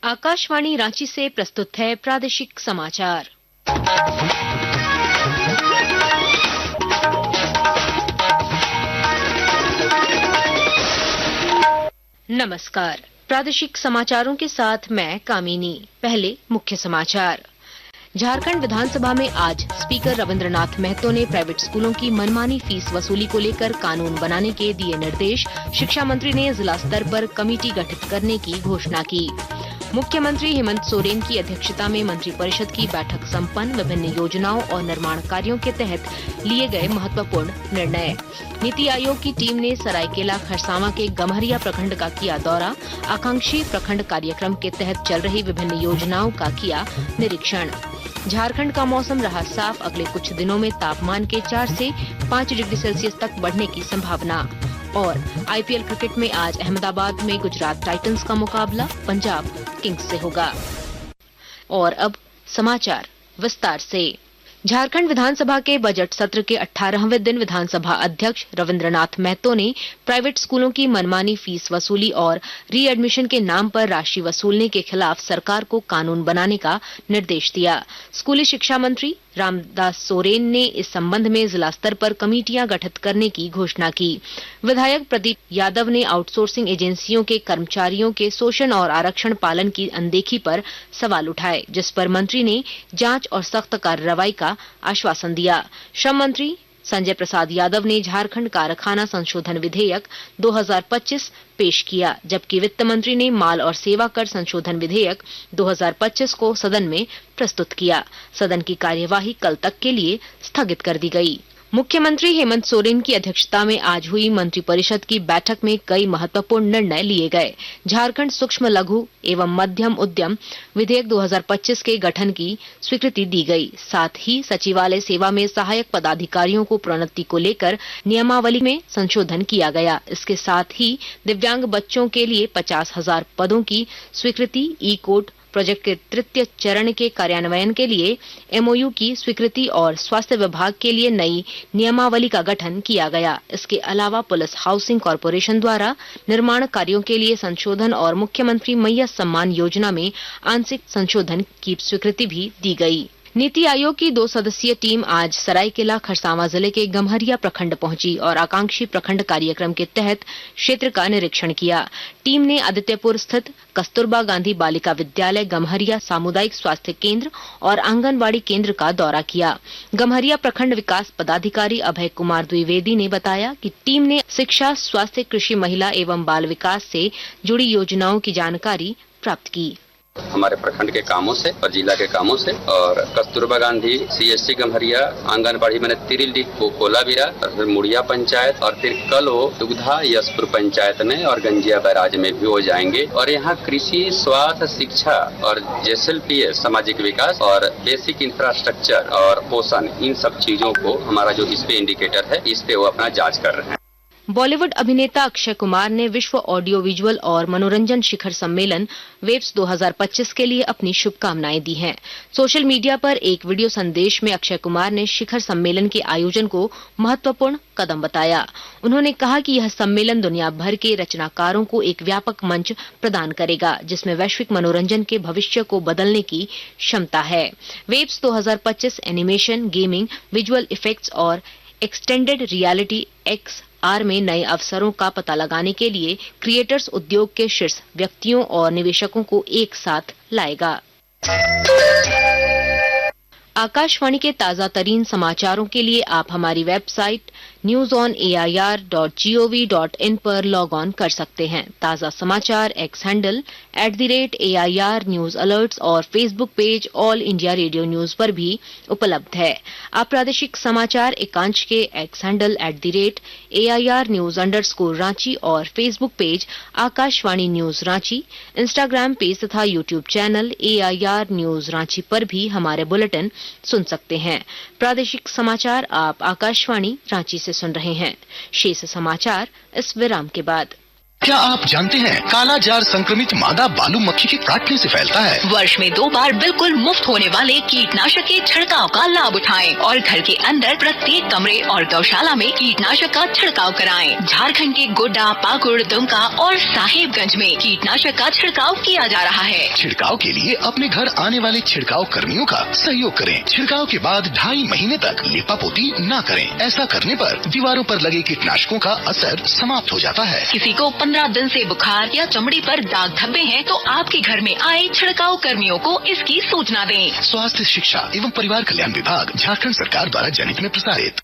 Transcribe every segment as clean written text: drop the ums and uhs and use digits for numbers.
आकाशवाणी रांची से प्रस्तुत है प्रादेशिक समाचार। नमस्कार, प्रादेशिक समाचारों के साथ मैं कामिनी। पहले मुख्य समाचार। झारखंड विधानसभा में आज स्पीकर रविंद्रनाथ महतो ने प्राइवेट स्कूलों की मनमानी फीस वसूली को लेकर कानून बनाने के दिए निर्देश। शिक्षा मंत्री ने जिला स्तर पर कमेटी गठित करने की घोषणा की। मुख्यमंत्री हेमंत सोरेन की अध्यक्षता में मंत्रिपरिषद की बैठक संपन्न। विभिन्न योजनाओं और निर्माण कार्यों के तहत लिए गए महत्वपूर्ण निर्णय। नीति आयोग की टीम ने सरायकेला खरसावां के गम्हरिया प्रखंड का किया दौरा। आकांक्षी प्रखंड कार्यक्रम के तहत चल रही विभिन्न योजनाओं का किया निरीक्षण। झारखंड का मौसम रहा साफ। अगले कुछ दिनों में तापमान के 4 से 5 डिग्री सेल्सियस तक बढ़ने की संभावना। और आईपीएल क्रिकेट में आज अहमदाबाद में गुजरात टाइटंस का मुकाबला पंजाब किंग्स से होगा। और अब समाचार विस्तार से। झारखंड विधानसभा के बजट सत्र के 18वें दिन विधानसभा अध्यक्ष रविंद्रनाथ महतो ने प्राइवेट स्कूलों की मनमानी फीस वसूली और रीएडमिशन के नाम पर राशि वसूलने के खिलाफ सरकार को कानून बनाने का निर्देश दिया। स्कूली शिक्षा मंत्री रामदास सोरेन ने इस संबंध में जिला स्तर पर कमेटियां गठित करने की घोषणा की। विधायक प्रदीप यादव ने आउटसोर्सिंग एजेंसियों के कर्मचारियों के शोषण और आरक्षण पालन की अनदेखी पर सवाल उठाए, जिस पर मंत्री ने जांच और सख्त कार्रवाई का आश्वासन दिया। श्रम मंत्री संजय प्रसाद यादव ने झारखंड कारखाना संशोधन विधेयक 2025 पेश किया, जबकि वित्त मंत्री ने माल और सेवा कर संशोधन विधेयक 2025 को सदन में प्रस्तुत किया। सदन की कार्यवाही कल तक के लिए स्थगित कर दी गई। मुख्यमंत्री हेमंत सोरेन की अध्यक्षता में आज हुई मंत्रिपरिषद की बैठक में कई महत्वपूर्ण निर्णय लिए गए। झारखंड सूक्ष्म लघु एवं मध्यम उद्यम विधेयक 2025 के गठन की स्वीकृति दी गई। साथ ही सचिवालय सेवा में सहायक पदाधिकारियों को प्रोन्नति को लेकर नियमावली में संशोधन किया गया। इसके साथ ही दिव्यांग बच्चों के लिए 50,000 पदों की स्वीकृति, ई कोड प्रोजेक्ट के तृतीय चरण के कार्यान्वयन के लिए एमओयू की स्वीकृति और स्वास्थ्य विभाग के लिए नई नियमावली का गठन किया गया। इसके अलावा पुलिस हाउसिंग कॉर्पोरेशन द्वारा निर्माण कार्यों के लिए संशोधन और मुख्यमंत्री मैया सम्मान योजना में आंशिक संशोधन की स्वीकृति भी दी गई। नीति आयोग की 2 सदस्यीय टीम आज सरायकेला खरसावां जिले के गम्हरिया प्रखंड पहुंची और आकांक्षी प्रखंड कार्यक्रम के तहत क्षेत्र का निरीक्षण किया। टीम ने आदित्यपुर स्थित कस्तूरबा गांधी बालिका विद्यालय, गम्हरिया सामुदायिक स्वास्थ्य केंद्र और आंगनबाड़ी केंद्र का दौरा किया। गम्हरिया प्रखंड विकास पदाधिकारी अभय कुमार द्विवेदी ने बताया कि टीम ने शिक्षा, स्वास्थ्य, कृषि, महिला एवं बाल विकास से जुड़ी योजनाओं की जानकारी प्राप्त की। हमारे प्रखंड के कामों से और जिला के कामों से, और कस्तूरबा गांधी सीएससी गम्हरिया, आंगनबाड़ी मैंने तिरिल्डी कोलाबिरा और फिर मुड़िया पंचायत, और फिर कल वो दुग्धा यशपुर पंचायत में और गंजिया बैराज में भी हो जाएंगे। और यहाँ कृषि, स्वास्थ्य, शिक्षा और जेएसएलपीएस सामाजिक विकास और बेसिक इंफ्रास्ट्रक्चर और पोषण, इन सब चीजों को हमारा जो इस पे इंडिकेटर है, इस पे वो अपना जाँच कर रहे हैं। बॉलीवुड अभिनेता अक्षय कुमार ने विश्व ऑडियो विजुअल और मनोरंजन शिखर सम्मेलन वेव्स 2025 के लिए अपनी शुभकामनाएं दी हैं। सोशल मीडिया पर एक वीडियो संदेश में अक्षय कुमार ने शिखर सम्मेलन के आयोजन को महत्वपूर्ण कदम बताया। उन्होंने कहा कि यह सम्मेलन दुनिया भर के रचनाकारों को एक व्यापक मंच प्रदान करेगा, जिसमें वैश्विक मनोरंजन के भविष्य को बदलने की क्षमता है। Waves 2025 animation, gaming, visual effects और एक्सटेंडेड रियलिटी XR में नए अवसरों का पता लगाने के लिए क्रिएटर्स उद्योग के शीर्ष व्यक्तियों और निवेशकों को एक साथ लाएगा। आकाशवाणी के ताजा तरीन समाचारों के लिए आप हमारी वेबसाइट newsonair.gov.in पर लॉग ऑन कर सकते हैं। ताजा समाचार X handle @AIR news alerts और Facebook page All India Radio news पर भी उपलब्ध है। आप प्रादेशिक समाचार एकांश के एक्स हैंडल @AIR न्यूज _रांची और Facebook page Akashvani news Ranchi, Instagram page तथा YouTube channel AIR news Ranchi पर भी हमारे बुलेटिन सुन सकते हैं। प्रादेशिक समाचार आप आकाशवाणी रांची से सुन रहे हैं। शेष समाचार इस विराम के बाद। क्या आप जानते हैं काला जार संक्रमित मादा बालू मक्खी के काटने से फैलता है। वर्ष में 2 बार बिल्कुल मुफ्त होने वाले कीटनाशक के छिड़काव का लाभ उठाएं और घर के अंदर प्रत्येक कमरे और गौशाला में कीटनाशक का छिड़काव कराएं। झारखंड के गोड्डा, पाकुड़, दुमका और साहिबगंज में कीटनाशक का छिड़काव किया जा रहा है। छिड़काव के लिए अपने घर आने वाले छिड़काव कर्मियों का सहयोग करें। छिड़काव के बाद 2.5 महीने तक लिपापोती न करें। ऐसा करने पर दीवारों पर लगे कीटनाशकों का असर समाप्त हो जाता है। किसी को 15 दिन से बुखार या चमड़ी पर दाग धब्बे हैं तो आपके घर में आए छिड़काव कर्मियों को इसकी सूचना दें। स्वास्थ्य, शिक्षा एवं परिवार कल्याण विभाग, झारखंड सरकार द्वारा जनहित में प्रसारित।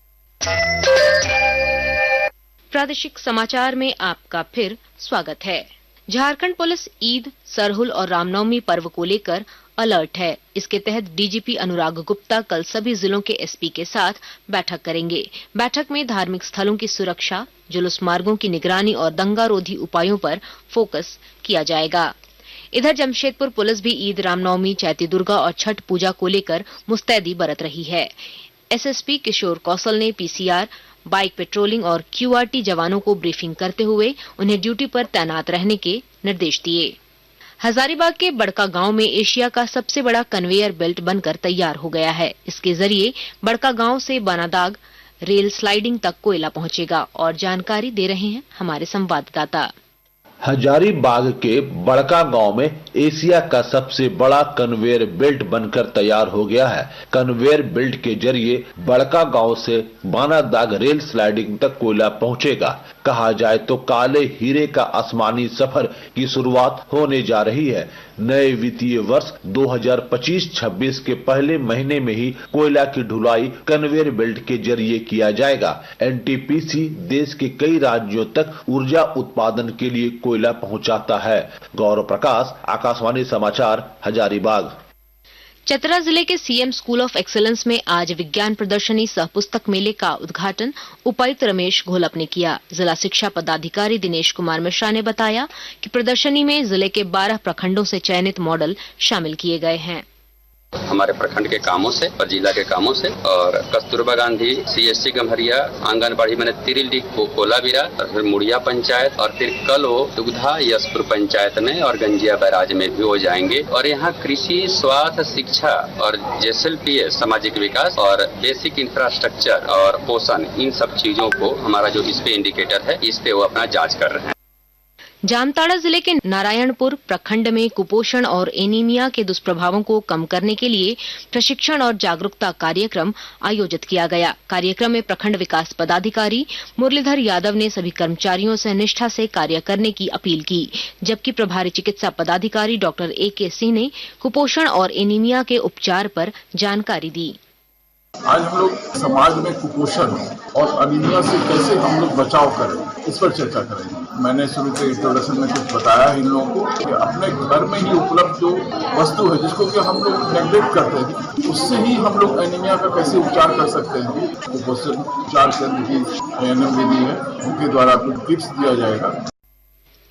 प्रादेशिक समाचार में आपका फिर स्वागत है। झारखंड पुलिस ईद, सरहुल और रामनवमी पर्व को लेकर अलर्ट है। इसके तहत डीजीपी अनुराग गुप्ता कल सभी जिलों के एसपी के साथ बैठक करेंगे। बैठक में धार्मिक स्थलों की सुरक्षा, जुलूस मार्गों की निगरानी और दंगारोधी उपायों पर फोकस किया जाएगा। इधर जमशेदपुर पुलिस भी ईद, रामनवमी, चैती दुर्गा और छठ पूजा को लेकर मुस्तैदी बरत रही है। एसएसपी किशोर कौशल ने पीसीआर, बाइक पेट्रोलिंग और क्यूआरटी जवानों को ब्रीफिंग करते हुए उन्हें ड्यूटी पर तैनात रहने के निर्देश दिए। हजारीबाग के बड़का गांव में एशिया का सबसे बड़ा कन्वेयर बेल्ट बनकर तैयार हो गया है। इसके जरिए बड़का गांव से बानादाग रेल स्लाइडिंग तक कोयला पहुंचेगा और जानकारी दे रहे हैं हमारे संवाददाता। हजारीबाग के बड़का गांव में एशिया का सबसे बड़ा कन्वेयर बेल्ट बनकर तैयार हो गया है। कन्वेयर बेल्ट के जरिए बड़का गांव से बानादाग रेल स्लाइडिंग तक कोयला पहुंचेगा। कहा जाए तो काले हीरे का आसमानी सफर की शुरुआत होने जा रही है। नए वित्तीय वर्ष 2025-26 के पहले महीने में ही कोयला की ढुलाई कन्वेयर बेल्ट के जरिए किया जाएगा। एनटीपीसी देश के कई राज्यों तक ऊर्जा उत्पादन के लिए कोयला पहुंचाता है। गौरव प्रकाश, आकाशवाणी समाचार, हजारीबाग। चतरा जिले के सीएम स्कूल ऑफ एक्सीलेंस में आज विज्ञान प्रदर्शनी सह पुस्तक मेले का उद्घाटन उपायुक्त रमेश घोलप ने किया। जिला शिक्षा पदाधिकारी दिनेश कुमार मिश्रा ने बताया कि प्रदर्शनी में जिले के 12 प्रखंडों से चयनित मॉडल शामिल किए गए हैं। हमारे प्रखंड के कामों से और जिला के कामों से, और कस्तूरबा गांधी सीएससी गम्हरिया, आंगनबाड़ी मैंने तिरिल कोलाबिरा, और फिर मुड़िया पंचायत, और फिर कल वो दुग्धा यशपुर पंचायत में और गंजिया बैराज में भी हो जाएंगे। और यहाँ कृषि, स्वास्थ्य, शिक्षा और जेएसएलपीएस सामाजिक विकास और बेसिक इंफ्रास्ट्रक्चर और पोषण, इन सब चीजों को हमारा जो इस पे इंडिकेटर है, इस पे वो अपना जाँच कर रहे हैं। जामताड़ा जिले के नारायणपुर प्रखंड में कुपोषण और एनीमिया के दुष्प्रभावों को कम करने के लिए प्रशिक्षण और जागरूकता कार्यक्रम आयोजित किया गया। कार्यक्रम में प्रखंड विकास पदाधिकारी मुरलीधर यादव ने सभी कर्मचारियों से निष्ठा से कार्य करने की अपील की, जबकि प्रभारी चिकित्सा पदाधिकारी डॉक्टर AK सिंह ने कुपोषण और एनीमिया के उपचार पर जानकारी दी। आज हम लोग समाज में कुपोषण और एनीमिया से कैसे हम लोग बचाव करें, इस पर चर्चा करेंगे। मैंने शुरू के इंट्रोडक्शन में कुछ बताया इन लोगों को कि अपने घर में ही उपलब्ध जो वस्तु है जिसको कि हम लोग नेग्लेक्ट करते हैं, उससे ही हम लोग एनीमिया का कैसे उपचार कर सकते हैं। कुपोषण उपचार केंद्र की ANM दीदी है, उनके द्वारा कुछ टिप्स दिया जाएगा।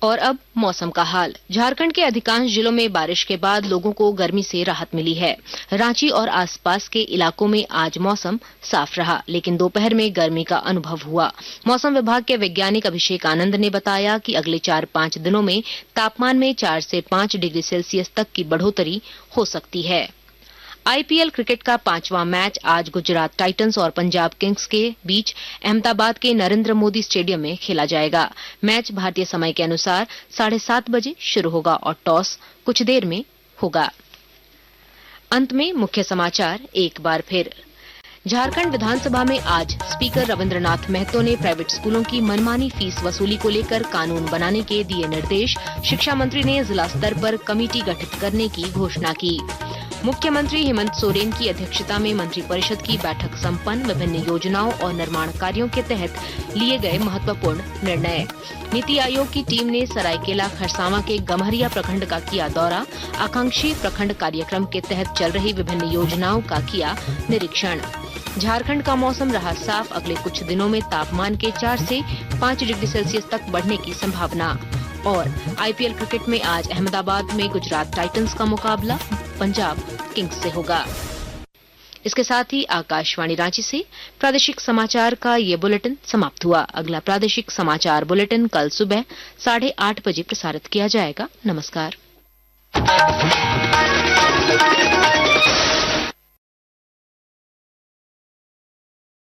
और अब मौसम का हाल। झारखंड के अधिकांश जिलों में बारिश के बाद लोगों को गर्मी से राहत मिली है। रांची और आसपास के इलाकों में आज मौसम साफ रहा, लेकिन दोपहर में गर्मी का अनुभव हुआ। मौसम विभाग के वैज्ञानिक अभिषेक आनंद ने बताया कि अगले 4-5 दिनों में तापमान में 4 से 5 डिग्री सेल्सियस तक की बढ़ोतरी हो सकती है। आईपीएल क्रिकेट का 5वां मैच आज गुजरात टाइटंस और पंजाब किंग्स के बीच अहमदाबाद के नरेंद्र मोदी स्टेडियम में खेला जाएगा। मैच भारतीय समय के अनुसार 7:30 बजे शुरू होगा और टॉस कुछ देर में होगा। अंत में मुख्य समाचार एक बार फिर। झारखंड विधानसभा में आज स्पीकर रविंद्रनाथ महतो ने प्राइवेट स्कूलों की मनमानी फीस वसूली को लेकर कानून बनाने के दिए निर्देश। शिक्षा मंत्री ने जिला स्तर पर कमेटी गठित करने की घोषणा की। मुख्यमंत्री हेमंत सोरेन की अध्यक्षता में मंत्रिपरिषद की बैठक संपन्न। विभिन्न योजनाओं और निर्माण कार्यों के तहत लिए गए महत्वपूर्ण निर्णय। नीति आयोग की टीम ने सरायकेला खरसावां के गम्हरिया प्रखंड का किया दौरा। आकांक्षी प्रखंड कार्यक्रम के तहत चल रही विभिन्न योजनाओं का किया निरीक्षण। झारखंड का मौसम रहा साफ। अगले कुछ दिनों में तापमान के 4 से 5 डिग्री सेल्सियस तक बढ़ने की संभावना। और आईपीएल क्रिकेट में आज अहमदाबाद में गुजरात टाइटंस का मुकाबला पंजाब किंग्स से होगा। इसके साथ ही आकाशवाणी रांची से प्रादेशिक समाचार का ये बुलेटिन समाप्त हुआ। अगला प्रादेशिक समाचार बुलेटिन कल सुबह 8:30 बजे प्रसारित किया जाएगा। नमस्कार।